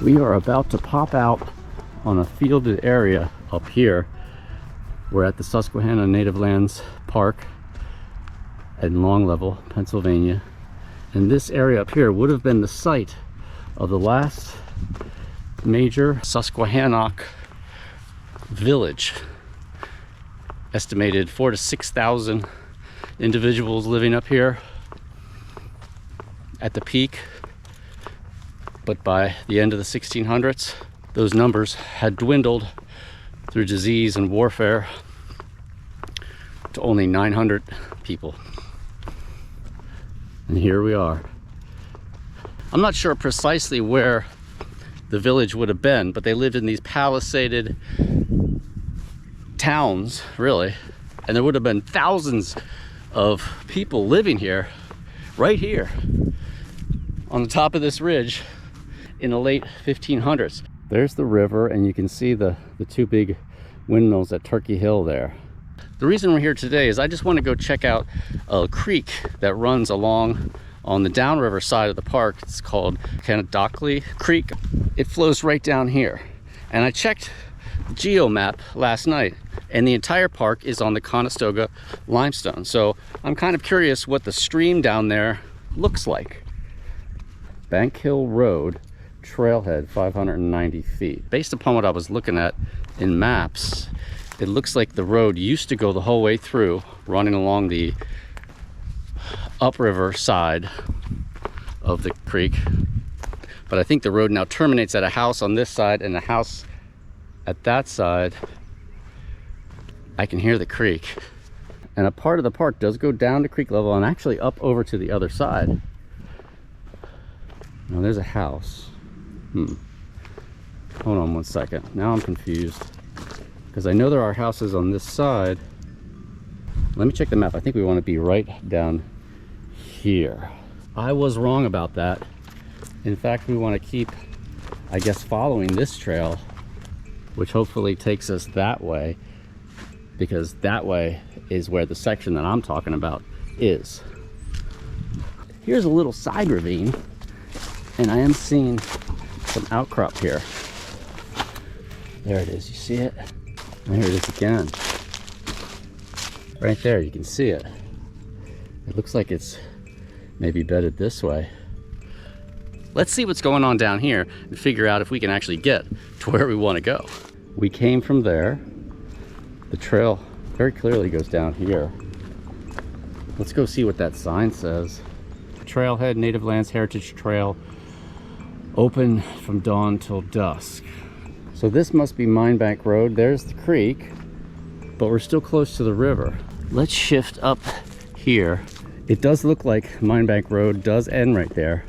We are about to pop out on a fielded area up here. We're at the Susquehanna Native Lands Park in Long Level, Pennsylvania. And this area up here would have been the site of the last major Susquehannock village. Estimated 4,000 to 6,000 individuals living up here at the peak. But by the end of the 1600s, those numbers had dwindled through disease and warfare to only 900 people. And here we are. I'm not sure precisely where the village would have been, but they lived in these palisaded towns, really. And there would have been thousands of people living here, right here, on the top of this ridge in the late 1500s. There's the river, and you can see the two big windmills at Turkey Hill there. The reason we're here today is I just want to go check out a creek that runs along on the downriver side of the park. It's called Susquehannock Creek. It flows right down here. And I checked the geomap last night, and the entire park is on the Conestoga limestone. So I'm kind of curious what the stream down there looks like. Bank Hill Road, trailhead 590 feet. Based upon what I was looking at in maps, it looks like the road used to go the whole way through, running along the upriver side of the creek. But I think the road now terminates at a house on this side and a house at that side. I can hear the creek. And a part of the park does go down to creek level and actually up over to the other side. Now there's a house. Hold on one second. Now I'm confused, because I know there are houses on this side. Let me check the map. I think we want to be right down here. I was wrong about that. In fact, we want to keep, I guess, following this trail, which hopefully takes us that way, because that way is where the section that I'm talking about is. Here's a little side ravine, and I am seeing some outcrop here. There it is, you see it? And there it is again. Right there, you can see it. It looks like it's maybe bedded this way. Let's see what's going on down here and figure out if we can actually get to where we want to go. We came from there. The trail very clearly goes down here. Let's go see what that sign says. Trailhead, Native Lands Heritage Trail, open from dawn till dusk. So this must be Mine Bank Road. There's the creek, but we're still close to the river. Let's shift up here. It does look like Mine Bank Road does end right there.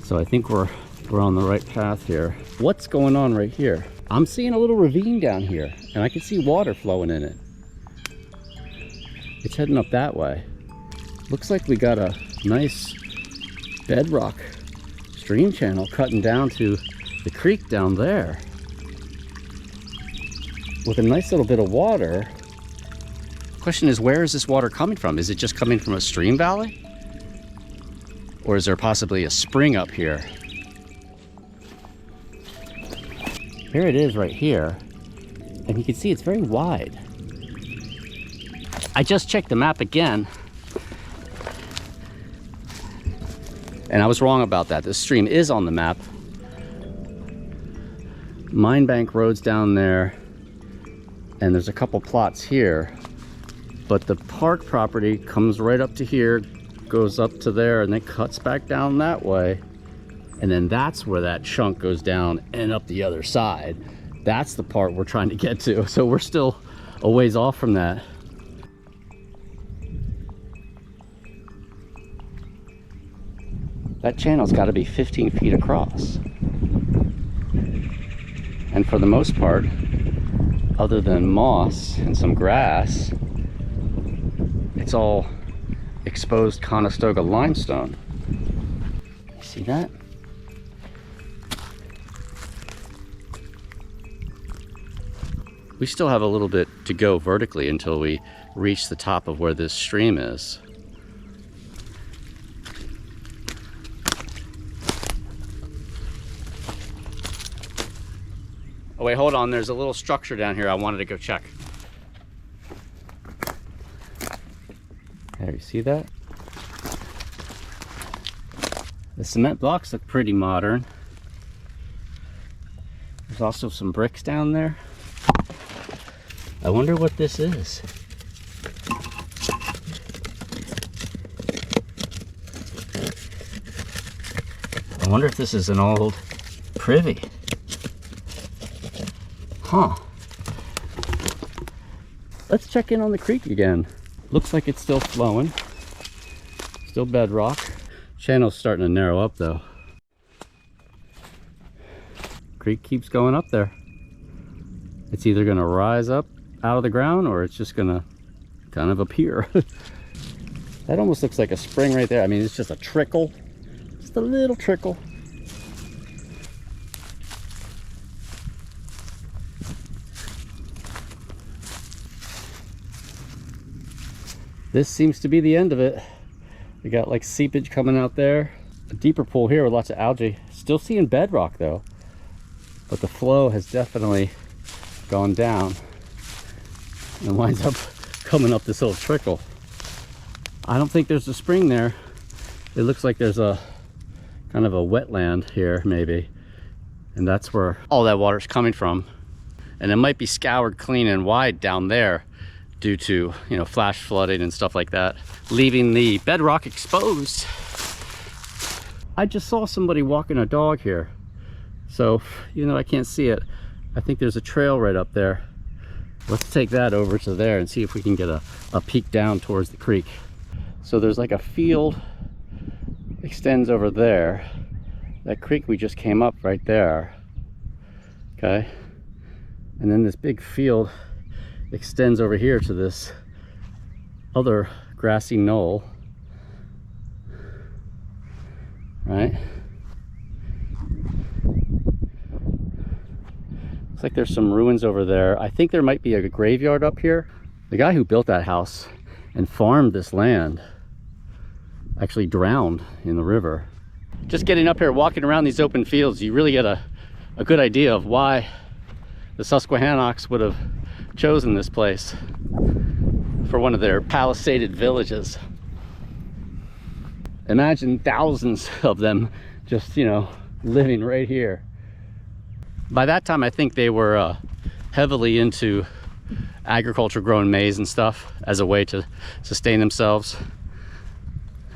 So I think we're on the right path here. What's going on right here? I'm seeing a little ravine down here, and I can see water flowing in it. It's heading up that way. Looks like we got a nice bedrock stream channel cutting down to the creek down there, with a nice little bit of water. Question is, where is this water coming from? Is it just coming from a stream valley? Or is there possibly a spring up here? Here it is right here. And you can see it's very wide. I just checked the map again, and I was wrong about that. This stream is on the map. Mine Bank Road's down there, and there's a couple plots here. But the park property comes right up to here, goes up to there, and then cuts back down that way. And then that's where that chunk goes down and up the other side. That's the part we're trying to get to. So we're still a ways off from that. That channel's got to be 15 feet across. And for the most part, other than moss and some grass, it's all exposed Conestoga limestone. You see that? We still have a little bit to go vertically until we reach the top of where this stream is. Oh wait, hold on, there's a little structure down here I wanted to go check. There, you see that? The cement blocks look pretty modern. There's also some bricks down there. I wonder what this is. I wonder if this is an old privy. Huh. Let's check in on the creek again. Looks like it's still flowing. Still bedrock. Channel's starting to narrow up though. Creek keeps going up there. It's either gonna rise up out of the ground or it's just gonna kind of appear. That almost looks like a spring right there. I mean, it's just a trickle. Just a little trickle. This seems to be the end of it. We got like seepage coming out there. A deeper pool here with lots of algae. Still seeing bedrock though. But the flow has definitely gone down and winds up coming up this little trickle. I don't think there's a spring there. It looks like there's a kind of a wetland here maybe. And that's where all that water's coming from. And it might be scoured clean and wide down there due to, you know, flash flooding and stuff like that, leaving the bedrock exposed. I just saw somebody walking a dog here. So, even though I can't see it, I think there's a trail right up there. Let's take that over to there and see if we can get a peek down towards the creek. So there's like a field extends over there. That creek we just came up right there. Okay. And then this big field extends over here to this other grassy knoll, right? Looks like there's some ruins over there. I think there might be a graveyard up here. The guy who built that house and farmed this land actually drowned in the river. Just getting up here, walking around these open fields, you really get a good idea of why the Susquehannocks would have chosen this place for one of their palisaded villages. Imagine thousands of them just, you know, living right here. By that time, I think they were heavily into agriculture, growing maize and stuff as a way to sustain themselves,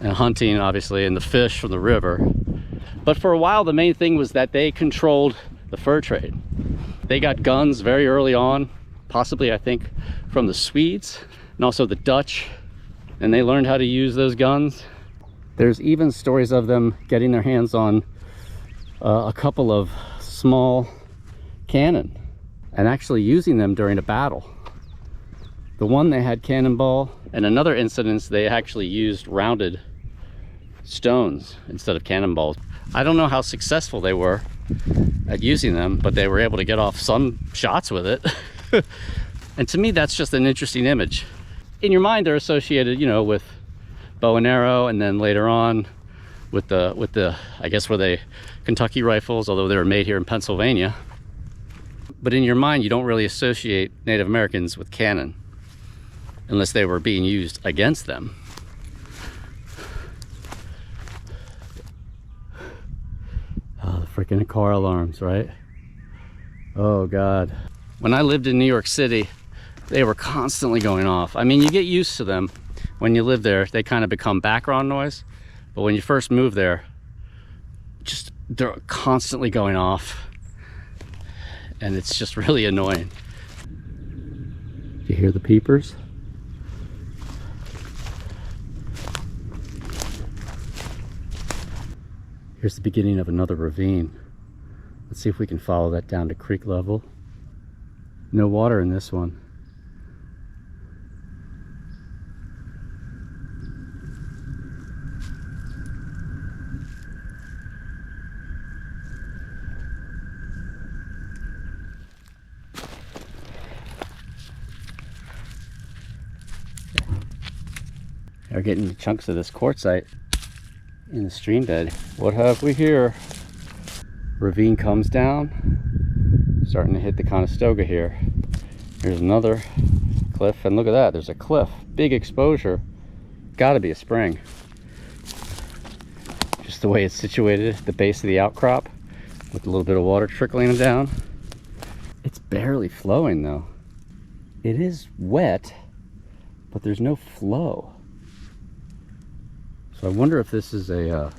and hunting, obviously, and the fish from the river. But for a while, the main thing was that they controlled the fur trade. They got guns very early on, possibly, I think, from the Swedes and also the Dutch, and they learned how to use those guns. There's even stories of them getting their hands on a couple of small cannon and actually using them during a battle. The one, they had cannonball, and another incident they actually used rounded stones instead of cannonballs. I don't know how successful they were at using them, but they were able to get off some shots with it. And to me, that's just an interesting image. In your mind, they're associated, you know, with bow and arrow, and then later on with the I guess were they Kentucky rifles, although they were made here in Pennsylvania. But in your mind, you don't really associate Native Americans with cannon unless they were being used against them. Oh, the freaking car alarms, right? Oh God. When I lived in New York City, they were constantly going off. I mean, you get used to them. When you live there, they kind of become background noise. But when you first move there, just they're constantly going off. And it's just really annoying. Do you hear the peepers? Here's the beginning of another ravine. Let's see if we can follow that down to creek level. No water in this one. We're getting chunks of this quartzite in the stream bed. What have we here? Ravine comes down, Starting to hit the Conestoga here. Here's another cliff, and look at that, there's a cliff. Big exposure. Gotta be a spring. Just the way it's situated at the base of the outcrop, with a little bit of water trickling down. It's barely flowing though. It is wet, but there's no flow. So I wonder if this is an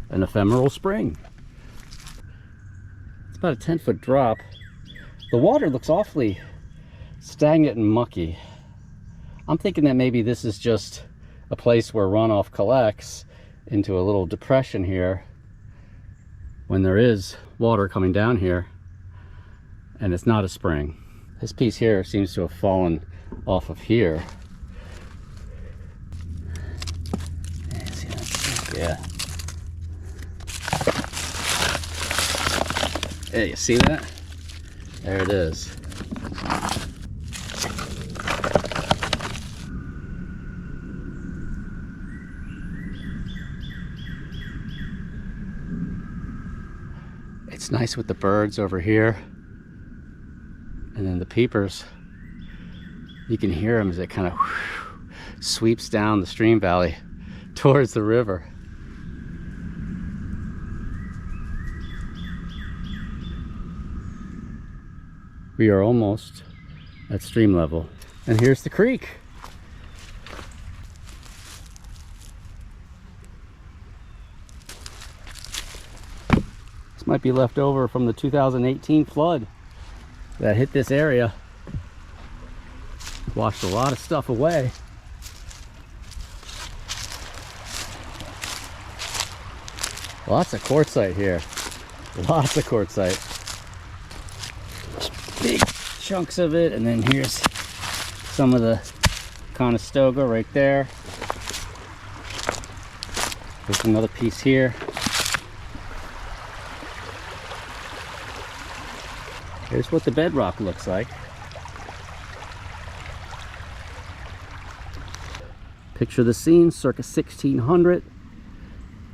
ephemeral spring. It's about a 10-foot drop. The water looks awfully stagnant and mucky. I'm thinking that maybe this is just a place where runoff collects into a little depression here when there is water coming down here, and it's not a spring. This piece here seems to have fallen off of here. Yeah. Yeah, you see that? There it is. It's nice with the birds over here. And then the peepers, you can hear them as it kind of sweeps down the stream valley towards the river. We are almost at stream level. And here's the creek. This might be left over from the 2018 flood that hit this area. Washed a lot of stuff away. Lots of quartzite here. Lots of quartzite. Big chunks of it, and then here's some of the Conestoga right there. There's another piece here. Here's what the bedrock looks like. Picture the scene, circa 1600.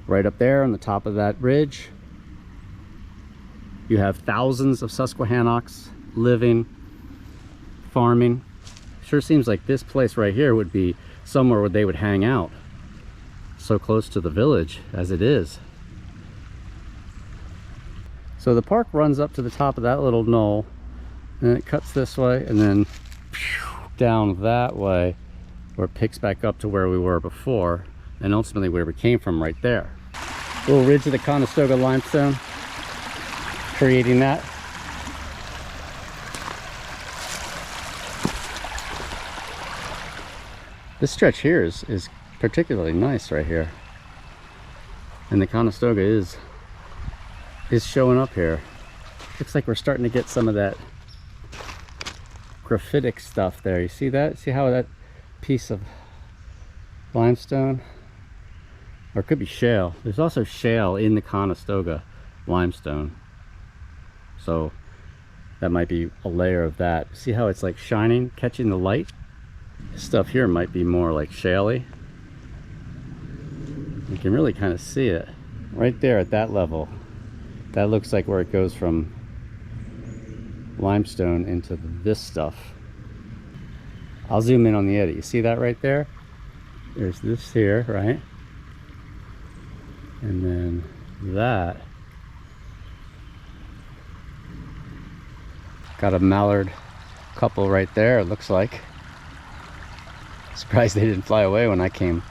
Right up there on the top of that ridge, you have thousands of Susquehannocks living, farming. Sure seems like this place right here would be somewhere where they would hang out. So close to the village as it is. So the park runs up to the top of that little knoll, and it cuts this way and then down that way, where it picks back up to where we were before, and ultimately where we came from right there. Little ridge of the Conestoga limestone, creating that. This stretch here is particularly nice right here. And the Conestoga is showing up here. Looks like we're starting to get some of that graphitic stuff there. You see that? See how that piece of limestone, or it could be shale. There's also shale in the Conestoga limestone. So that might be a layer of that. See how it's like shining, catching the light? This stuff here might be more like shaley. You can really kind of see it right there at that level. That looks like where it goes from limestone into this stuff. I'll zoom in on the edit. You see that right there? There's this here, right? And then that. Got a mallard couple right there, it looks like. Surprised they didn't fly away when I came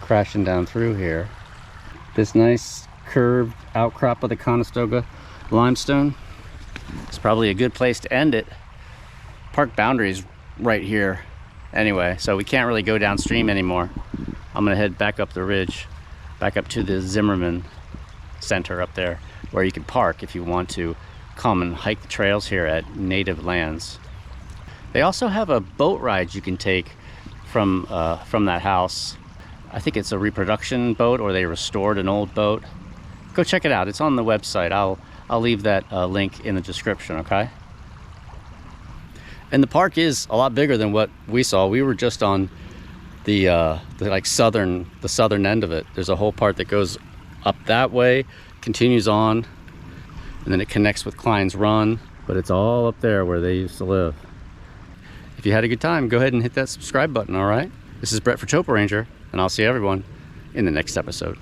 crashing down through here. This nice curved outcrop of the Conestoga limestone. It's probably a good place to end it. Park boundaries right here anyway, so we can't really go downstream anymore. I'm gonna head back up the ridge, back up to the Zimmerman Center up there, where you can park if you want to come and hike the trails here at native lands. They also have a boat ride you can take from that house. I think it's a reproduction boat, or they restored an old boat. Go check it out. It's on the website. I'll leave that link in the description, okay? And the park is a lot bigger than what we saw. We were just on the southern end of it. There's a whole part that goes up that way, continues on, and then it connects with Klein's Run, but it's all up there where they used to live. If you had a good time, go ahead and hit that subscribe button, all right? This is Brett for TopoRanger, and I'll see everyone in the next episode.